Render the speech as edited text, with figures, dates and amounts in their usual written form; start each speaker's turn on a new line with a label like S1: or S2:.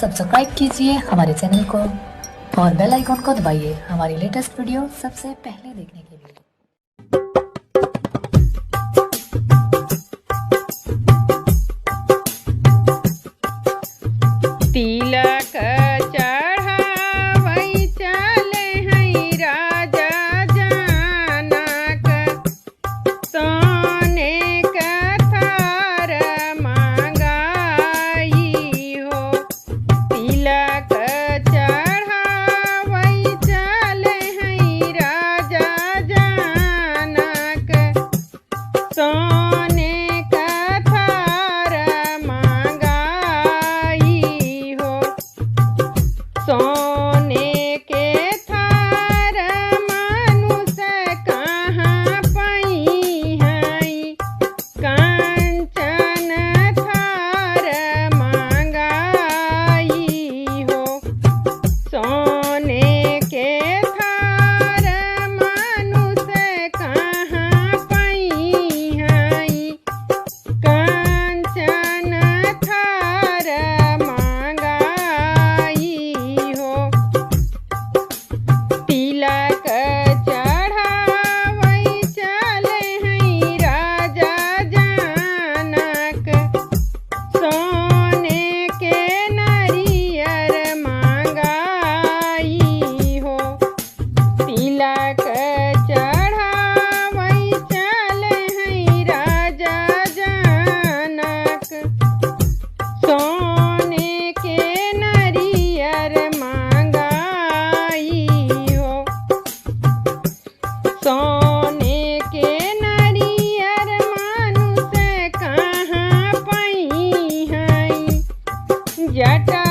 S1: Subscribe कीजिए हमारे channel को और बेल आइकॉन को दबाइए हमारी लेटेस्ट वीडियो सबसे पहले देखने के लिए।
S2: तिलक चढ़ावै चले हैं राजा जनक, सोने का थार मांगाई हो। तिलक चढ़ावै चले हैं राजा जनक, सोने का थार मांगाई हो। सोने के थार मनुष्य कहाँ पाई हैं, कंचन थार मांगाई हो। सोने के थार मनुष्य कहाँ पाई हैं, कंचन थार मांगाई हो। तिलक चढ़ावै चले हैं राजा जनक, सोने के नरियर मांगाई हो। तिलक चढ़ावै चले हैं राजा जनक, सोने के नरियर मांगाई हो। सोने के नरियर मनुष्य कहाँ पाई हैं, जटा